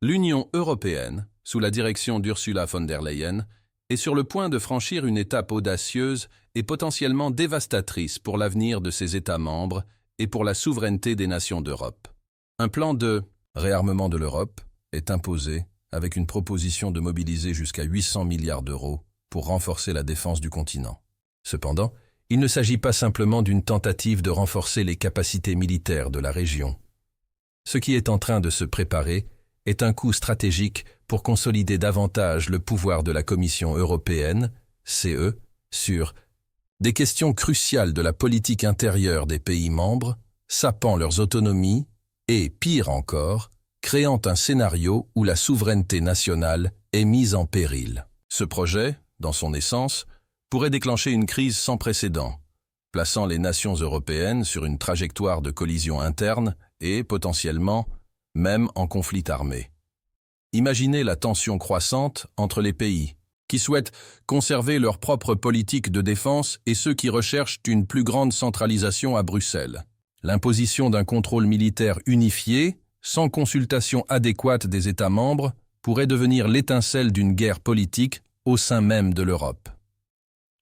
L'Union européenne, sous la direction d'Ursula von der Leyen, est sur le point de franchir une étape audacieuse et potentiellement dévastatrice pour l'avenir de ses États membres et pour la souveraineté des nations d'Europe. Un plan de réarmement de l'Europe est imposé avec une proposition de mobiliser jusqu'à 800 milliards d'euros pour renforcer la défense du continent. Cependant, il ne s'agit pas simplement d'une tentative de renforcer les capacités militaires de la région. Ce qui est en train de se préparer est un coup stratégique pour consolider davantage le pouvoir de la Commission européenne, CE, sur des questions cruciales de la politique intérieure des pays membres, sapant leurs autonomies et, pire encore, créant un scénario où la souveraineté nationale est mise en péril. Ce projet, dans son essence, pourrait déclencher une crise sans précédent, plaçant les nations européennes sur une trajectoire de collision interne et, potentiellement, même en conflit armé. Imaginez la tension croissante entre les pays qui souhaitent conserver leur propre politique de défense et ceux qui recherchent une plus grande centralisation à Bruxelles. L'imposition d'un contrôle militaire unifié, sans consultation adéquate des États membres, pourrait devenir l'étincelle d'une guerre politique au sein même de l'Europe.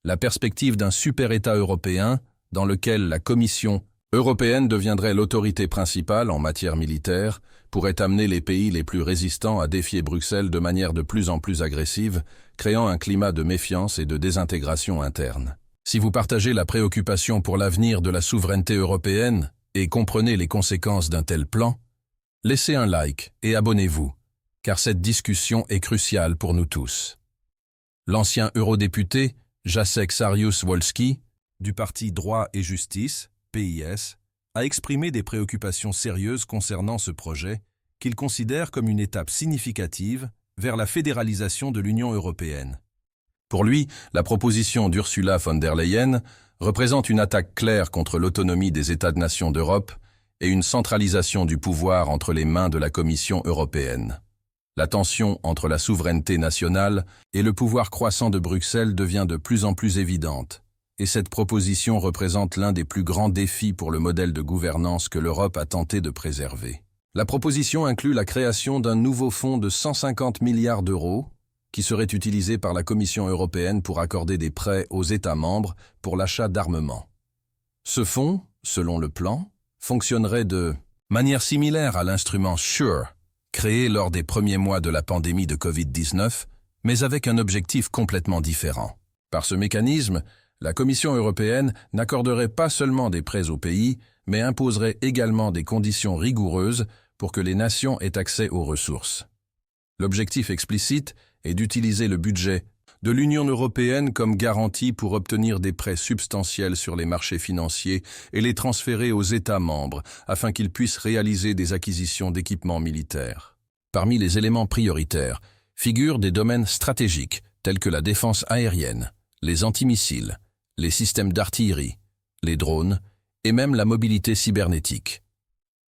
La perspective d'un super-État européen, dans lequel la Commission européenne deviendrait l'autorité principale en matière militaire, pourrait amener les pays les plus résistants à défier Bruxelles de manière de plus en plus agressive, créant un climat de méfiance et de désintégration interne. Si vous partagez la préoccupation pour l'avenir de la souveraineté européenne et comprenez les conséquences d'un tel plan, laissez un like et abonnez-vous, car cette discussion est cruciale pour nous tous. L'ancien eurodéputé Jacek Saryusz-Wolski, du parti Droit et Justice, PIS, a exprimé des préoccupations sérieuses concernant ce projet qu'il considère comme une étape significative vers la fédéralisation de l'Union européenne. Pour lui, la proposition d'Ursula von der Leyen représente une attaque claire contre l'autonomie des États-nations d'Europe et une centralisation du pouvoir entre les mains de la Commission européenne. La tension entre la souveraineté nationale et le pouvoir croissant de Bruxelles devient de plus en plus évidente, et cette proposition représente l'un des plus grands défis pour le modèle de gouvernance que l'Europe a tenté de préserver. La proposition inclut la création d'un nouveau fonds de 150 milliards d'euros qui serait utilisé par la Commission européenne pour accorder des prêts aux États membres pour l'achat d'armements. Ce fonds, selon le plan, fonctionnerait de manière similaire à l'instrument SURE, créé lors des premiers mois de la pandémie de Covid-19, mais avec un objectif complètement différent. Par ce mécanisme, la Commission européenne n'accorderait pas seulement des prêts aux pays, mais imposerait également des conditions rigoureuses pour que les nations aient accès aux ressources. L'objectif explicite est d'utiliser le budget de l'Union européenne comme garantie pour obtenir des prêts substantiels sur les marchés financiers et les transférer aux États membres afin qu'ils puissent réaliser des acquisitions d'équipements militaires. Parmi les éléments prioritaires figurent des domaines stratégiques tels que la défense aérienne, les antimissiles, les systèmes d'artillerie, les drones et même la mobilité cybernétique.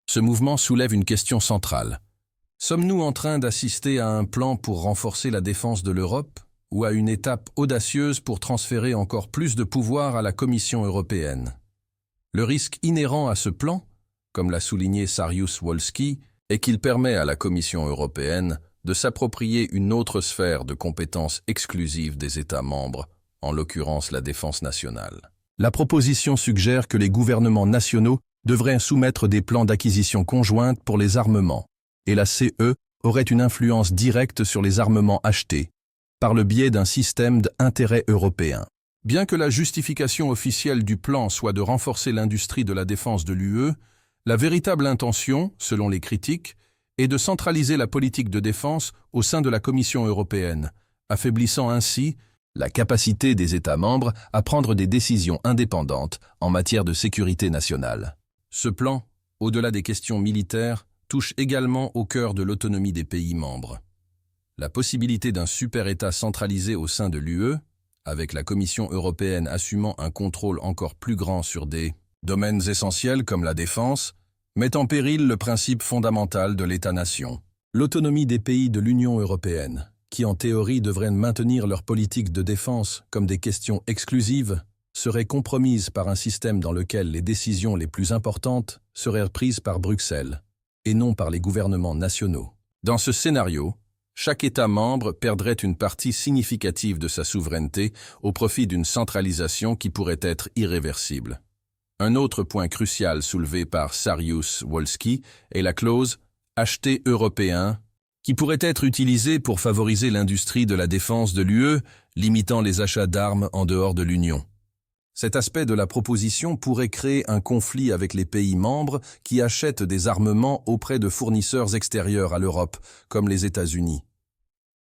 Ce mouvement soulève une question centrale. Sommes-nous en train d'assister à un plan pour renforcer la défense de l'Europe ou à une étape audacieuse pour transférer encore plus de pouvoir à la Commission européenne? Le risque inhérent à ce plan, comme l'a souligné Saryusz-Wolski, est qu'il permet à la Commission européenne de s'approprier une autre sphère de compétences exclusives des États membres, en l'occurrence la défense nationale. La proposition suggère que les gouvernements nationaux devraient soumettre des plans d'acquisition conjointe pour les armements, et la CE aurait une influence directe sur les armements achetés, par le biais d'un système d'intérêt européen. Bien que la justification officielle du plan soit de renforcer l'industrie de la défense de l'UE, la véritable intention, selon les critiques, est de centraliser la politique de défense au sein de la Commission européenne, affaiblissant ainsi la capacité des États membres à prendre des décisions indépendantes en matière de sécurité nationale. Ce plan, au-delà des questions militaires, touche également au cœur de l'autonomie des pays membres. La possibilité d'un super-État centralisé au sein de l'UE, avec la Commission européenne assumant un contrôle encore plus grand sur des domaines essentiels comme la défense, met en péril le principe fondamental de l'État-nation. L'autonomie des pays de l'Union européenne, qui en théorie devraient maintenir leur politique de défense comme des questions exclusives, serait compromise par un système dans lequel les décisions les plus importantes seraient prises par Bruxelles, et non par les gouvernements nationaux. Dans ce scénario, chaque État membre perdrait une partie significative de sa souveraineté au profit d'une centralisation qui pourrait être irréversible. Un autre point crucial soulevé par Saryusz-Wolski est la clause « acheter européen » qui pourrait être utilisée pour favoriser l'industrie de la défense de l'UE, limitant les achats d'armes en dehors de l'Union. Cet aspect de la proposition pourrait créer un conflit avec les pays membres qui achètent des armements auprès de fournisseurs extérieurs à l'Europe, comme les États-Unis.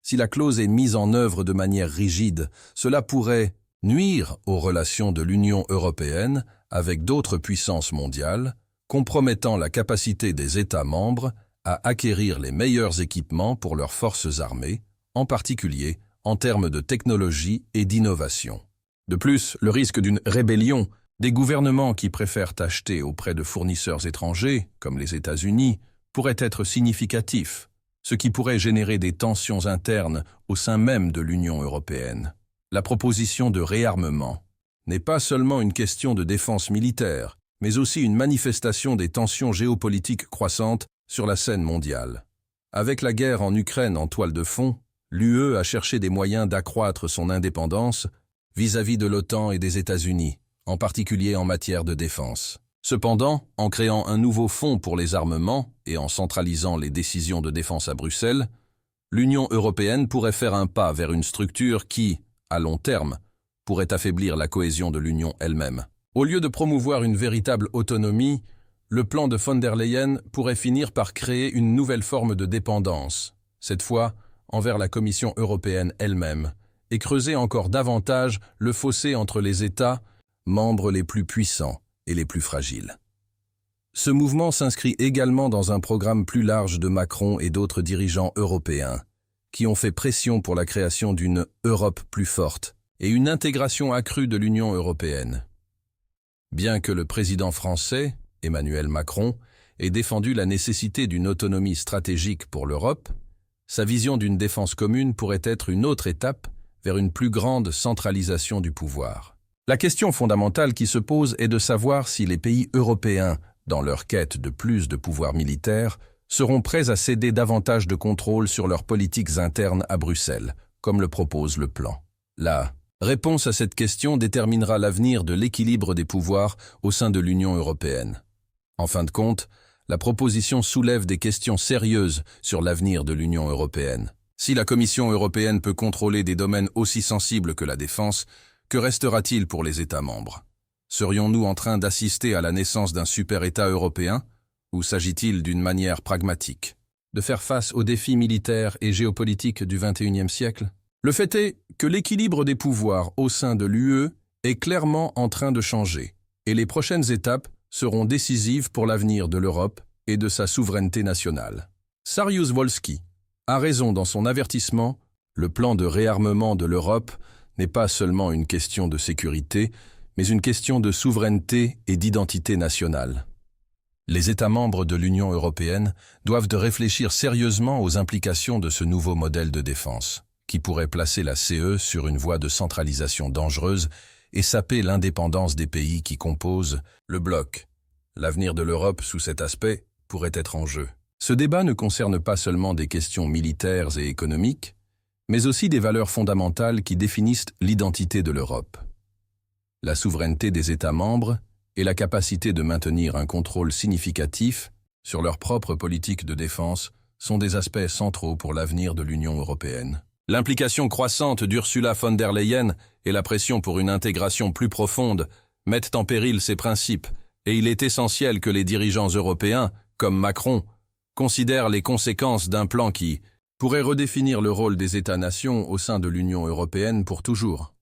Si la clause est mise en œuvre de manière rigide, cela pourrait nuire aux relations de l'Union européenne avec d'autres puissances mondiales, compromettant la capacité des États membres à acquérir les meilleurs équipements pour leurs forces armées, en particulier en termes de technologie et d'innovation. De plus, le risque d'une rébellion des gouvernements qui préfèrent acheter auprès de fournisseurs étrangers, comme les États-Unis, pourrait être significatif, ce qui pourrait générer des tensions internes au sein même de l'Union européenne. La proposition de réarmement n'est pas seulement une question de défense militaire, mais aussi une manifestation des tensions géopolitiques croissantes sur la scène mondiale. Avec la guerre en Ukraine en toile de fond, l'UE a cherché des moyens d'accroître son indépendance vis-à-vis de l'OTAN et des États-Unis, en particulier en matière de défense. Cependant, en créant un nouveau fonds pour les armements et en centralisant les décisions de défense à Bruxelles, l'Union européenne pourrait faire un pas vers une structure qui, à long terme, pourrait affaiblir la cohésion de l'Union elle-même. Au lieu de promouvoir une véritable autonomie, le plan de von der Leyen pourrait finir par créer une nouvelle forme de dépendance, cette fois envers la Commission européenne elle-même, et creuser encore davantage le fossé entre les États membres les plus puissants et les plus fragiles. Ce mouvement s'inscrit également dans un programme plus large de Macron et d'autres dirigeants européens, qui ont fait pression pour la création d'une Europe plus forte et une intégration accrue de l'Union européenne. Bien que le président français, Emmanuel Macron, ait défendu la nécessité d'une autonomie stratégique pour l'Europe, sa vision d'une défense commune pourrait être une autre étape vers une plus grande centralisation du pouvoir. La question fondamentale qui se pose est de savoir si les pays européens, dans leur quête de plus de pouvoir militaire, seront prêts à céder davantage de contrôle sur leurs politiques internes à Bruxelles, comme le propose le plan. La réponse à cette question déterminera l'avenir de l'équilibre des pouvoirs au sein de l'Union européenne. En fin de compte, la proposition soulève des questions sérieuses sur l'avenir de l'Union européenne. Si la Commission européenne peut contrôler des domaines aussi sensibles que la défense, que restera-t-il pour les États membres? Serions-nous en train d'assister à la naissance d'un super-État européen? Ou s'agit-il d'une manière pragmatique de faire face aux défis militaires et géopolitiques du XXIe siècle? Le fait est que l'équilibre des pouvoirs au sein de l'UE est clairement en train de changer, et les prochaines étapes seront décisives pour l'avenir de l'Europe et de sa souveraineté nationale. Saryusz-Wolski a raison dans son avertissement, le plan de réarmement de l'Europe n'est pas seulement une question de sécurité, mais une question de souveraineté et d'identité nationale. Les États membres de l'Union européenne doivent réfléchir sérieusement aux implications de ce nouveau modèle de défense, qui pourrait placer la CE sur une voie de centralisation dangereuse et saper l'indépendance des pays qui composent le bloc. L'avenir de l'Europe sous cet aspect pourrait être en jeu. Ce débat ne concerne pas seulement des questions militaires et économiques, mais aussi des valeurs fondamentales qui définissent l'identité de l'Europe. La souveraineté des États membres et la capacité de maintenir un contrôle significatif sur leur propre politique de défense sont des aspects centraux pour l'avenir de l'Union européenne. L'implication croissante d'Ursula von der Leyen et la pression pour une intégration plus profonde mettent en péril ces principes, et il est essentiel que les dirigeants européens, comme Macron, considèrent les conséquences d'un plan qui pourrait redéfinir le rôle des États-nations au sein de l'Union européenne pour toujours.